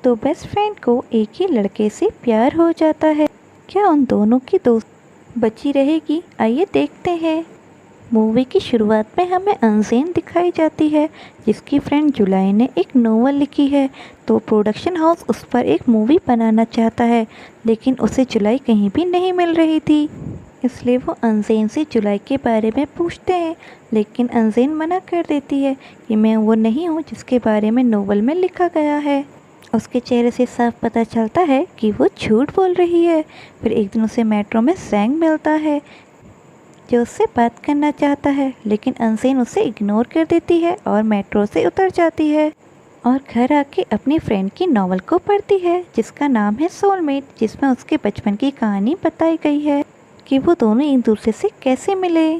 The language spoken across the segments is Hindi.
तो बेस्ट फ्रेंड को एक ही लड़के से प्यार हो जाता है। क्या उन दोनों की दोस्ती बची रहेगी? आइए देखते हैं। मूवी की शुरुआत में हमें अनसेन दिखाई जाती है, जिसकी फ्रेंड जुलाई ने एक नोवेल लिखी है। तो प्रोडक्शन हाउस उस पर एक मूवी बनाना चाहता है, लेकिन उसे जुलाई कहीं भी नहीं मिल रही थी। इसलिए वो अनसेन से जुलाई के बारे में पूछते हैं, लेकिन अनसेन मना कर देती है कि मैं वो नहीं हूँ जिसके बारे में नोवेल में लिखा गया है। उसके चेहरे से साफ पता चलता है कि वो झूठ बोल रही है। फिर एक दिन उसे मेट्रो में जैंग मिलता है, जो उससे बात करना चाहता है, लेकिन अनसेन उसे इग्नोर कर देती है और मेट्रो से उतर जाती है और घर आके अपनी फ्रेंड की नॉवल को पढ़ती है, जिसका नाम है सोलमेट, जिसमें उसके बचपन की कहानी बताई गई है कि वो दोनों एक दूसरे से कैसे मिले।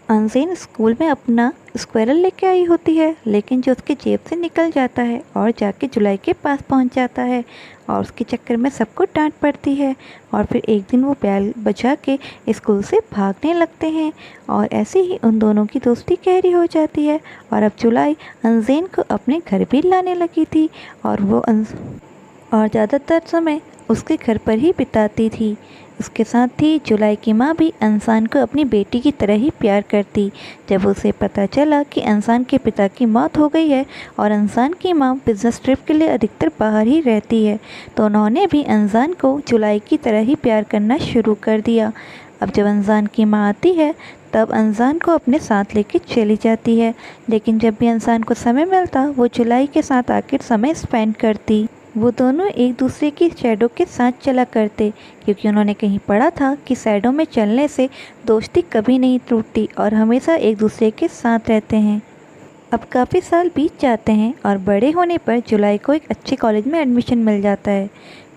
अनसेन स्कूल में अपना स्क्वायरल लेके आई होती है, लेकिन जो उसके जेब से निकल जाता है और जाके जुलाई के पास पहुंच जाता है और उसके चक्कर में सबको डांट पड़ती है। और फिर एक दिन वो बैल बजा के स्कूल से भागने लगते हैं और ऐसे ही उन दोनों की दोस्ती गहरी हो जाती है। और अब जुलाई अनसेन को अपने घर भी लाने लगी थी और और ज़्यादातर समय उसके घर पर ही बिताती थी। उसके साथ ही जुलाई की माँ भी अनसान को अपनी बेटी की तरह ही प्यार करती। जब उसे पता चला कि अनसान के पिता की मौत हो गई है और अनसान की माँ बिजनेस ट्रिप के लिए अधिकतर बाहर ही रहती है, तो उन्होंने भी अनसान को जुलाई की तरह ही प्यार करना शुरू कर दिया। अब जब अनसान की माँ आती है, तब अनसान को अपने साथ लेके चली जाती है, लेकिन जब भी अनसान को समय मिलता वो जुलाई के साथ आकर समय स्पेंड करती। वो दोनों एक दूसरे की शैडो के साथ चला करते, क्योंकि उन्होंने कहीं पढ़ा था कि शैडो में चलने से दोस्ती कभी नहीं टूटती और हमेशा एक दूसरे के साथ रहते हैं। अब काफ़ी साल बीत जाते हैं और बड़े होने पर जुलाई को एक अच्छे कॉलेज में एडमिशन मिल जाता है।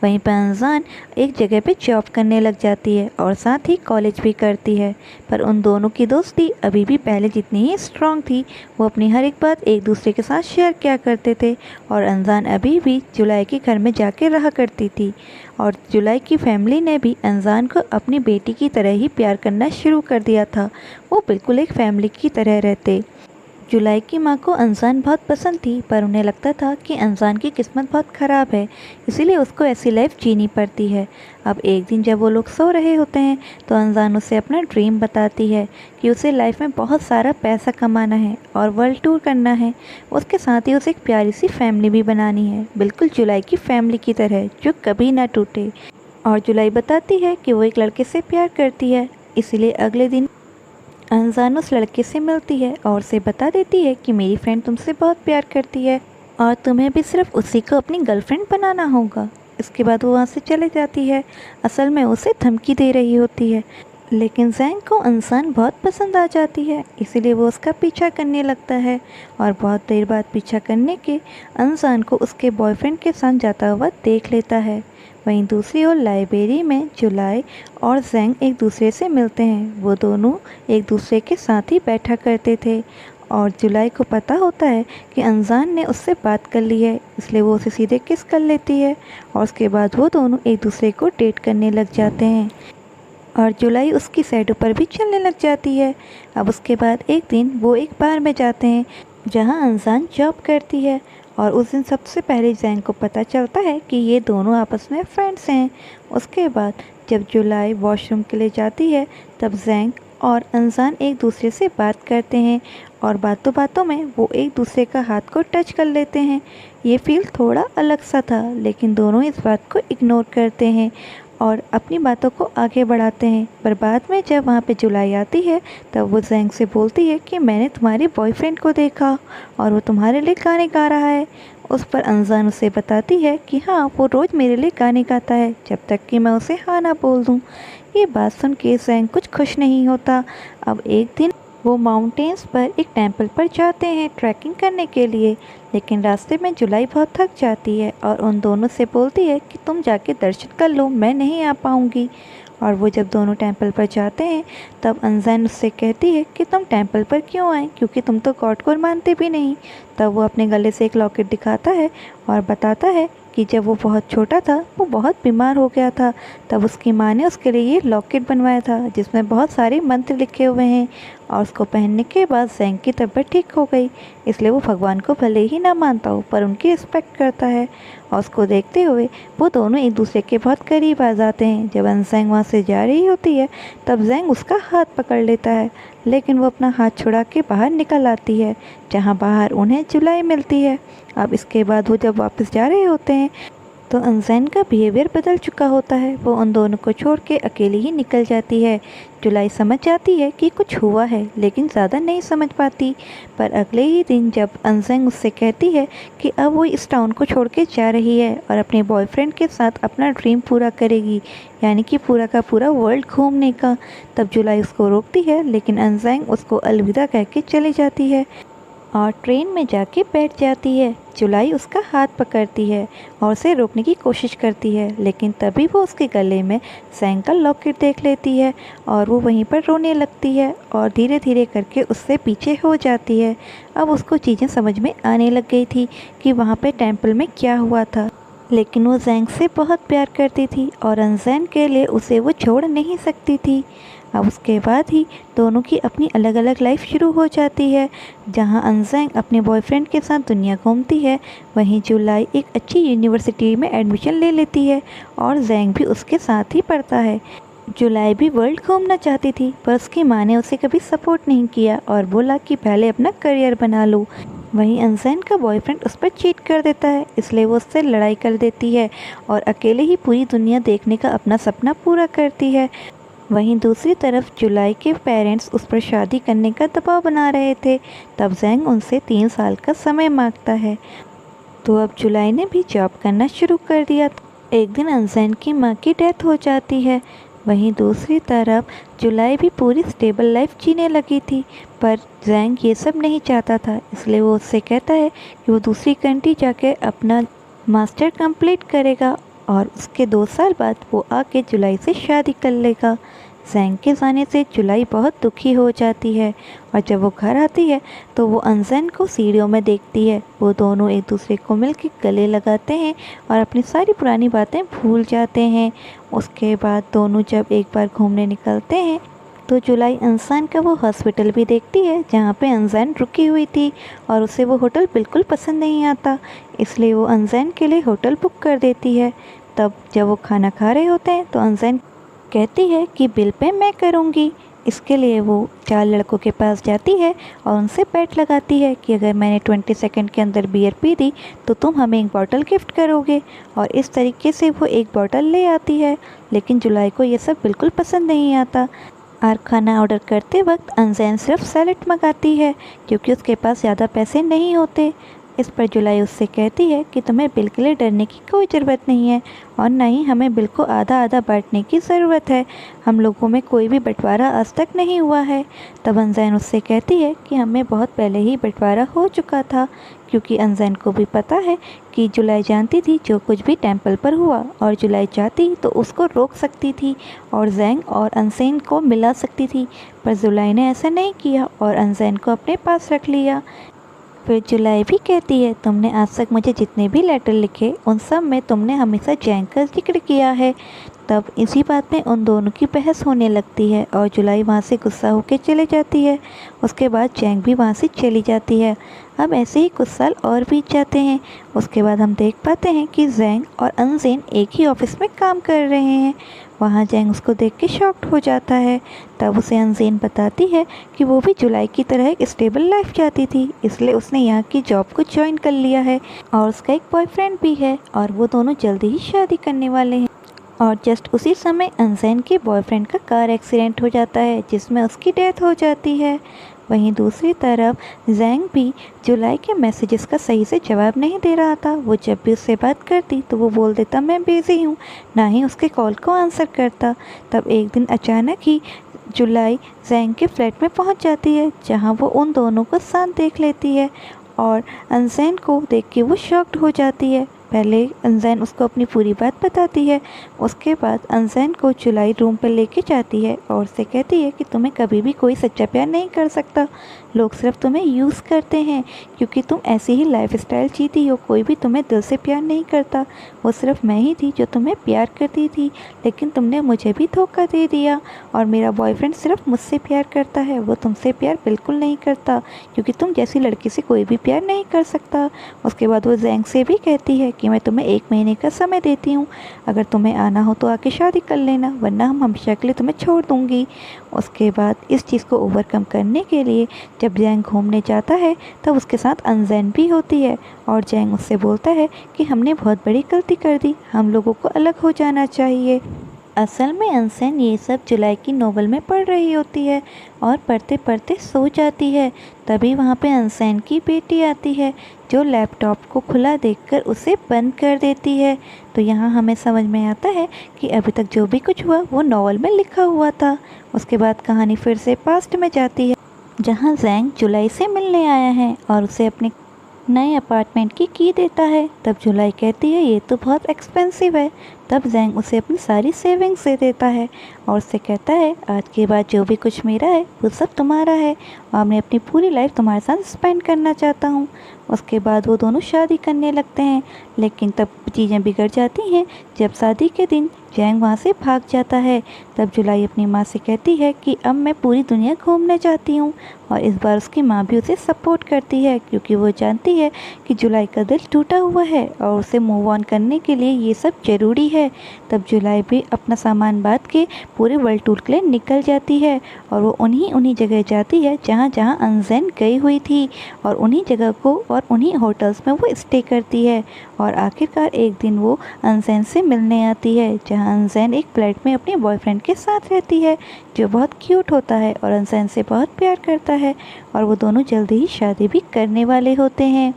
वहीं पर अनजान एक जगह पे जॉब करने लग जाती है और साथ ही कॉलेज भी करती है। पर उन दोनों की दोस्ती अभी भी पहले जितनी ही स्ट्रॉन्ग थी। वो अपनी हर एक बात एक दूसरे के साथ शेयर किया करते थे और अनजान अभी भी जुलाई के घर में जाके रहा करती थी। और जुलाई की फैमिली ने भी अनजान को अपनी बेटी की तरह ही प्यार करना शुरू कर दिया था। वो बिल्कुल एक फैमिली की तरह रहते। जुलाई की माँ को अनजान बहुत पसंद थी, पर उन्हें लगता था कि अनजान की किस्मत बहुत ख़राब है, इसीलिए उसको ऐसी लाइफ जीनी पड़ती है। अब एक दिन जब वो लोग सो रहे होते हैं, तो अनजान उसे अपना ड्रीम बताती है कि उसे लाइफ में बहुत सारा पैसा कमाना है और वर्ल्ड टूर करना है। उसके साथ ही उसे एक प्यारी सी फैमिली भी बनानी है, बिल्कुल जुलाई की फैमिली की तरह, जो कभी ना टूटे। और जुलाई बताती है कि वो एक लड़के से प्यार करती है, इसीलिए अगले दिन अनजान उस लड़के से मिलती है और उसे बता देती है कि मेरी फ्रेंड तुमसे बहुत प्यार करती है और तुम्हें भी सिर्फ उसी को अपनी गर्लफ्रेंड बनाना होगा। इसके बाद वो वहाँ से चले जाती है। असल में उसे धमकी दे रही होती है, लेकिन जैंग को अनजान बहुत पसंद आ जाती है, इसीलिए वो उसका पीछा करने लगता है। और बहुत देर बाद पीछा करने के अनजान को उसके बॉयफ्रेंड के साथ जाता हुआ देख लेता है। वहीं दूसरी ओर लाइब्रेरी में जुलाई और जैंग एक दूसरे से मिलते हैं। वो दोनों एक दूसरे के साथ ही बैठा करते थे और जुलाई को पता होता है कि अनजान ने उससे बात कर ली है, इसलिए वो उसे सीधे किस कर लेती है और उसके बाद वो दोनों एक दूसरे को डेट करने लग जाते हैं और जुलाई उसकी शैडो पर भी चलने लग जाती है। अब उसके बाद एक दिन वो एक बार में जाते हैं जहां अनजान जॉब करती है और उस दिन सबसे पहले जैंग को पता चलता है कि ये दोनों आपस में फ्रेंड्स हैं। उसके बाद जब जुलाई वॉशरूम के लिए जाती है, तब जैंग और अनजान एक दूसरे से बात करते हैं और बातों बातों में वो एक दूसरे का हाथ को टच कर लेते हैं। ये फील थोड़ा अलग सा था, लेकिन दोनों इस बात को इग्नोर करते हैं और अपनी बातों को आगे बढ़ाते हैं। पर बाद में जब वहाँ पे जुलाई आती है, तब वो जैंग से बोलती है कि मैंने तुम्हारे बॉयफ्रेंड को देखा और वो तुम्हारे लिए गाने गा रहा है। उस पर अनजान उसे बताती है कि हाँ, वो रोज़ मेरे लिए गाने गाता है, जब तक कि मैं उसे हाँ ना बोल दूँ। ये बात सुन के जैंग कुछ खुश नहीं होता। अब एक दिन वो माउंटेन्स पर एक टेंपल पर जाते हैं ट्रैकिंग करने के लिए, लेकिन रास्ते में जुलाई बहुत थक जाती है और उन दोनों से बोलती है कि तुम जाके दर्शन कर लो, मैं नहीं आ पाऊँगी। और वो जब दोनों टेंपल पर जाते हैं, तब अनजान उससे कहती है कि तुम टेंपल पर क्यों आए, क्योंकि तुम तो गॉड को मानते भी नहीं। तब वो अपने गले से एक लॉकेट दिखाता है और बताता है कि जब वो बहुत छोटा था वो बहुत बीमार हो गया था, तब उसकी माँ ने उसके लिए ये लॉकेट बनवाया था जिसमें बहुत सारे मंत्र लिखे हुए हैं, और उसको पहनने के बाद ज़ैंग की तबीयत ठीक हो गई। इसलिए वो भगवान को भले ही ना मानता हो पर उनकी रिस्पेक्ट करता है, और उसको देखते हुए वो दोनों एक दूसरे के बहुत करीब आ जाते हैं। जब ज़ैंग वहाँ से जा रही होती है तब ज़ैंग उसका हाथ पकड़ लेता है, लेकिन वो अपना हाथ छुड़ा के बाहर निकल आती है, जहाँ बाहर उन्हें जुलाई मिलती है। अब इसके बाद वो जब वापस जा रहे होते हैं तो अनज़ैन का बिहेवियर बदल चुका होता है। वो उन दोनों को छोड़ के अकेली ही निकल जाती है। जुलाई समझ जाती है कि कुछ हुआ है, लेकिन ज़्यादा नहीं समझ पाती। पर अगले ही दिन जब अनज़ैन उससे कहती है कि अब वो इस टाउन को छोड़ के जा रही है और अपने बॉयफ्रेंड के साथ अपना ड्रीम पूरा करेगी, यानी कि पूरा का पूरा वर्ल्ड घूमने का, तब जुलाई उसको रोकती है, लेकिन अनज़ैन उसको अलविदा कह के चली जाती है और ट्रेन में जाके बैठ जाती है। जुलाई उसका हाथ पकड़ती है और उसे रोकने की कोशिश करती है, लेकिन तभी वो उसके गले में ज़ैंग का लॉकेट देख लेती है और वो वहीं पर रोने लगती है और धीरे धीरे करके उससे पीछे हो जाती है। अब उसको चीज़ें समझ में आने लग गई थी कि वहाँ पे टेंपल में क्या हुआ था, लेकिन वो ज़ैंग से बहुत प्यार करती थी और अनज़ैन के लिए उसे वो छोड़ नहीं सकती थी। अब उसके बाद ही दोनों की अपनी अलग अलग लाइफ शुरू हो जाती है, जहां अनज़ैन अपने बॉयफ्रेंड के साथ दुनिया घूमती है, वहीं जुलाई एक अच्छी यूनिवर्सिटी में एडमिशन ले लेती है और ज़ैंग भी उसके साथ ही पढ़ता है। जुलाई भी वर्ल्ड घूमना चाहती थी, पर उसकी माँ ने उसे कभी सपोर्ट नहीं किया और बोला कि पहले अपना करियर बना लो। वहीं अनज़ैन का बॉयफ्रेंड उस पर चीट कर देता है, इसलिए वो उससे लड़ाई कर देती है और अकेले ही पूरी दुनिया देखने का अपना सपना पूरा करती है। वहीं दूसरी तरफ जुलाई के पेरेंट्स उस पर शादी करने का दबाव बना रहे थे, तब ज़ैंग उनसे 3 साल का समय मांगता है। तो अब जुलाई ने भी जॉब करना शुरू कर दिया। एक दिन अनज़ैन की माँ की डेथ हो जाती है। वहीं दूसरी तरफ जुलाई भी पूरी स्टेबल लाइफ जीने लगी थी, पर ज़ैंग ये सब नहीं चाहता था, इसलिए वो उससे कहता है कि वो दूसरी कंट्री जाके अपना मास्टर कंप्लीट करेगा और उसके 2 साल बाद वो आके जुलाई से शादी कर लेगा। ज़ैंग के जाने से जुलाई बहुत दुखी हो जाती है और जब वो घर आती है तो वो अनज़ैन को सीढ़ियों में देखती है। वो दोनों एक दूसरे को मिलकर गले लगाते हैं और अपनी सारी पुरानी बातें भूल जाते हैं। उसके बाद दोनों जब एक बार घूमने निकलते हैं तो जुलाई अनज़ैन का वो हॉस्पिटल भी देखती है जहाँ पे अनज़ैन रुकी हुई थी, और उसे वो होटल बिल्कुल पसंद नहीं आता, इसलिए वो अनज़ैन के लिए होटल बुक कर देती है। तब जब वो खाना खा रहे होते हैं तो अनज़ैन कहती है कि बिल पे मैं करूँगी। इसके लिए वो 4 लड़कों के पास जाती है और उनसे बेट लगाती है कि अगर मैंने 20 सेकंड के अंदर बियर पी दी तो तुम हमें एक बॉटल गिफ्ट करोगे, और इस तरीके से वो एक बॉटल ले आती है। लेकिन जुलाई को ये सब बिल्कुल पसंद नहीं आता और खाना ऑर्डर करते वक्त अनज़ैन सिर्फ सैलेड मंगाती है क्योंकि उसके पास ज़्यादा पैसे नहीं होते। इस पर जुलाई उससे कहती है कि तुम्हें बिल के लिए डरने की कोई ज़रूरत नहीं है और ना ही हमें बिल को आधा आधा बांटने की ज़रूरत है, हम लोगों में कोई भी बंटवारा आज तक नहीं हुआ है। तब अनज़ैन उससे कहती है कि हमें बहुत पहले ही बंटवारा हो चुका था, क्योंकि अनज़ैन को भी पता है कि जुलाई जानती थी जो कुछ भी टेंपल पर हुआ, और जुलाई चाहती तो उसको रोक सकती थी और ज़ैंग और अनज़ैन को मिला सकती थी, पर जुलाई ने ऐसा नहीं किया और अनज़ैन को अपने पास रख लिया। फिर जुलाई भी कहती है तुमने आज तक मुझे जितने भी लेटर लिखे उन सब में तुमने हमेशा ज़ैंग का जिक्र किया है। तब इसी बात में उन दोनों की बहस होने लगती है और जुलाई वहाँ से गुस्सा होकर चले जाती है। उसके बाद ज़ैंग भी वहाँ से चली जाती है। अब ऐसे ही कुछ साल और बीत जाते हैं। उसके बाद हम देख पाते हैं कि ज़ैंग और अनज़ैन एक ही ऑफिस में काम कर रहे हैं। वहाँ ज़ैंग उसको देख के शॉक्ड हो जाता है। तब उसे अनज़ैन बताती है कि वो भी जुलाई की तरह एक स्टेबल लाइफ चाहती थी, इसलिए उसने यहाँ की जॉब को ज्वाइन कर लिया है और उसका एक बॉयफ्रेंड भी है और वो दोनों जल्दी ही शादी करने वाले हैं। और जस्ट उसी समय अनज़ैन के बॉयफ्रेंड का कार एक्सीडेंट हो जाता है जिसमें उसकी डेथ हो जाती है। वहीं दूसरी तरफ ज़ैंग भी जुलाई के मैसेजेस का सही से जवाब नहीं दे रहा था। वो जब भी उससे बात करती तो वो बोल देता मैं बिज़ी हूँ, ना ही उसके कॉल को आंसर करता। तब एक दिन अचानक ही जुलाई ज़ैंग के फ्लैट में पहुँच जाती है जहाँ वो उन दोनों को साथ देख लेती है और अनज़ैन को देख के वो शॉक्ड हो जाती है। पहले अनज़ैन उसको अपनी पूरी बात बताती है। उसके बाद अनज़ैन को जुलाई रूम पर लेके जाती है और उससे कहती है कि तुम्हें कभी भी कोई सच्चा प्यार नहीं कर सकता, लोग सिर्फ तुम्हें यूज़ करते हैं क्योंकि तुम ऐसी ही लाइफस्टाइल जीती हो। कोई भी तुम्हें दिल से प्यार नहीं करता, वो सिर्फ मैं ही थी जो तुम्हें प्यार करती थी, लेकिन तुमने मुझे भी धोखा दे दिया। और मेरा बॉयफ्रेंड सिर्फ मुझसे प्यार करता है, वो तुमसे प्यार बिल्कुल नहीं करता क्योंकि तुम जैसी लड़की से कोई भी प्यार नहीं कर सकता। उसके बाद वो ज़ैंग से भी कहती है कि मैं तुम्हें 1 महीने का समय देती हूँ, अगर तुम्हें आना हो तो आके शादी कर लेना, वरना हम हमेशा के लिए तुम्हें छोड़ दूँगी। उसके बाद इस चीज़ को ओवरकम करने के लिए जब ज़ैंग घूमने जाता है तब उसके साथ अनज़ैन भी होती है और ज़ैंग उससे बोलता है कि हमने बहुत बड़ी गलती कर दी, हम लोगों को अलग हो जाना चाहिए। असल में अनज़ैन ये सब जुलाई की नोवेल में पढ़ रही होती है और पढ़ते पढ़ते सो जाती है। तभी वहाँ पे अनज़ैन की बेटी आती है जो लैपटॉप को खुला देखकर उसे बंद कर देती है। तो यहाँ हमें समझ में आता है कि अभी तक जो भी कुछ हुआ वो नोवेल में लिखा हुआ था। उसके बाद कहानी फिर से पास्ट में जाती है जहाँ ज़ैंग जुलाई से मिलने आया है और उसे अपने नए अपार्टमेंट की की देता है। तब जुलाई कहती है ये तो बहुत एक्सपेंसिव है। तब ज़ैंग उसे अपनी सारी सेविंग्स दे देता है और उससे कहता है आज के बाद जो भी कुछ मेरा है वो सब तुम्हारा है और मैं अपनी पूरी लाइफ तुम्हारे साथ स्पेंड करना चाहता हूँ। उसके बाद वो दोनों शादी करने लगते हैं, लेकिन तब चीज़ें बिगड़ जाती हैं जब शादी के दिन ज़ैंग वहाँ से भाग जाता है। तब जुलाई अपनी माँ से कहती है कि अब मैं पूरी दुनिया घूमना चाहती हूँ और इस बार उसकी माँ भी उसे सपोर्ट करती है क्योंकि वो जानती है कि जुलाई का दिल टूटा हुआ है और उसे मूव ऑन करने के लिए ये सब ज़रूरी है। तब जुलाई भी अपना सामान बांध के पूरे वर्ल्ड टूर के लिए निकल जाती है और वो उन्हीं जगह जाती है जहाँ जहाँ अनज़ैन गई हुई थी और उन्हीं जगह को और उन्हीं होटल्स में वो स्टे करती है। और आखिरकार एक दिन वो अनज़ैन से मिलने आती है जहाँ अनज़ैन एक फ्लैट में अपने बॉयफ्रेंड के साथ रहती है जो बहुत क्यूट होता है और अनज़ैन से बहुत प्यार करता है और वो दोनों जल्दी ही शादी भी करने वाले होते हैं।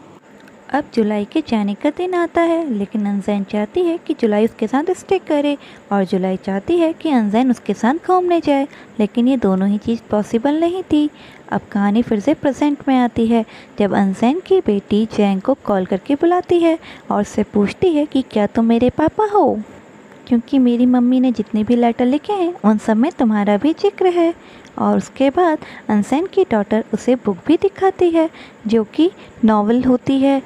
अब जुलाई के जाने का दिन आता है, लेकिन अनज़ैन चाहती है कि जुलाई उसके साथ स्टे करे और जुलाई चाहती है कि अनज़ैन उसके साथ घूमने जाए, लेकिन ये दोनों ही चीज़ पॉसिबल नहीं थी। अब कहानी फिर से प्रेजेंट में आती है जब अनज़ैन की बेटी ज़ैंग को कॉल करके बुलाती है और उससे पूछती है कि क्या तुम मेरे पापा हो, क्योंकि मेरी मम्मी ने जितने भी लेटर लिखे हैं उन सब में तुम्हारा भी जिक्र है। और उसके बाद अनज़ैन की डॉटर उसे बुक भी दिखाती है जो कि नॉवल होती है।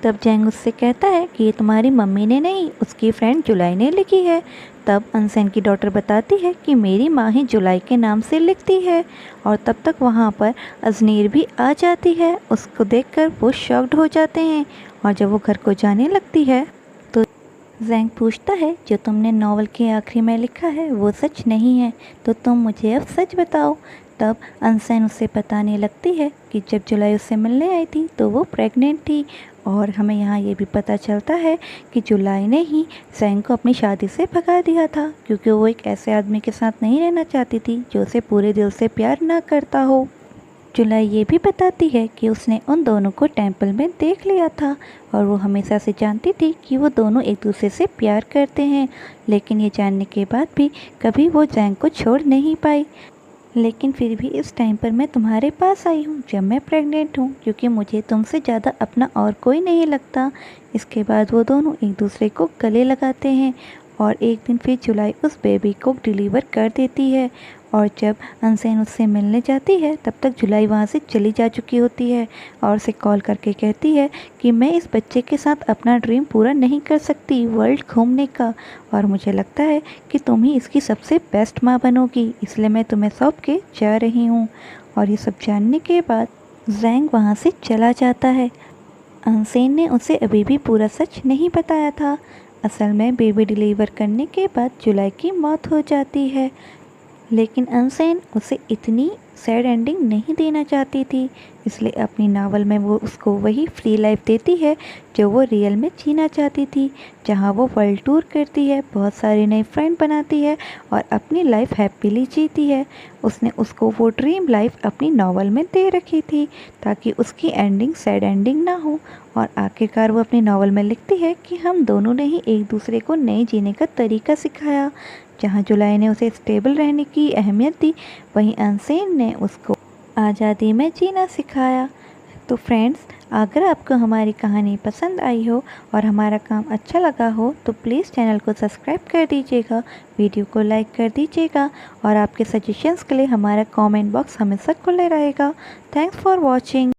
तब ज़ैंग उससे कहता है कि ये तुम्हारी मम्मी ने नहीं, उसकी फ्रेंड जुलाई ने लिखी है। तब अनज़ैन की डॉटर बताती है कि मेरी माँ ही जुलाई के नाम से लिखती है। और तब तक वहाँ पर अजनीर भी आ जाती है। उसको देखकर वो शॉक्ड हो जाते हैं और जब वो घर को जाने लगती है तो ज़ैंग पूछता है जो तुमने नॉवल के आखिरी में लिखा है वो सच नहीं है, तो तुम मुझे अब सच बताओ। तब अनज़ैन उसे बताने लगती है कि जब जुलाई उससे मिलने आई थी तो वो प्रेग्नेंट थी। और हमें यहाँ ये भी पता चलता है कि जुलाई ने ही ज़ैंग को अपनी शादी से भगा दिया था क्योंकि वो एक ऐसे आदमी के साथ नहीं रहना चाहती थी जो उसे पूरे दिल से प्यार ना करता हो। जुलाई ये भी बताती है कि उसने उन दोनों को टेंपल में देख लिया था और वो हमेशा से जानती थी कि वो दोनों एक दूसरे से प्यार करते हैं, लेकिन ये जानने के बाद भी कभी वो ज़ैंग को छोड़ नहीं पाई। लेकिन फिर भी इस टाइम पर मैं तुम्हारे पास आई हूँ जब मैं प्रेग्नेंट हूँ, क्योंकि मुझे तुमसे ज़्यादा अपना और कोई नहीं लगता। इसके बाद वो दोनों एक दूसरे को गले लगाते हैं और एक दिन फिर जुलाई उस बेबी को डिलीवर कर देती है। और जब अनज़ैन उससे मिलने जाती है तब तक जुलाई वहाँ से चली जा चुकी होती है और उसे कॉल करके कहती है कि मैं इस बच्चे के साथ अपना ड्रीम पूरा नहीं कर सकती वर्ल्ड घूमने का, और मुझे लगता है कि तुम ही इसकी सबसे बेस्ट माँ बनोगी, इसलिए मैं तुम्हें सौंप के जा रही हूँ। और ये सब जानने के बाद ज़ैंग वहाँ से चला जाता है। अनज़ैन ने उसे अभी भी पूरा सच नहीं बताया था। असल में बेबी डिलीवर करने के बाद जुलाई की मौत हो जाती है, लेकिन अनज़ैन उसे इतनी सैड एंडिंग नहीं देना चाहती थी, इसलिए अपनी नावल में वो उसको वही फ्री लाइफ देती है जो वो रियल में जीना चाहती थी, जहाँ वो वर्ल्ड टूर करती है, बहुत सारे नए फ्रेंड बनाती है और अपनी लाइफ हैप्पीली जीती है। उसने उसको वो ड्रीम लाइफ अपनी नावल में दे रखी थी ताकि उसकी एंडिंग सैड एंडिंग ना हो। और आखिरकार वो अपनी नावल में लिखती है कि हम दोनों ने ही एक दूसरे को नए जीने का तरीका सिखाया। जहाँ जुलाई ने उसे स्टेबल रहने की अहमियत दी, वहीं अनज़ैन ने उसको आज़ादी में जीना सिखाया। तो फ्रेंड्स, अगर आपको हमारी कहानी पसंद आई हो और हमारा काम अच्छा लगा हो तो प्लीज़ चैनल को सब्सक्राइब कर दीजिएगा, वीडियो को लाइक कर दीजिएगा और आपके सजेशंस के लिए हमारा कमेंट बॉक्स हमेशा खुले रहेगा। Thanks for watching.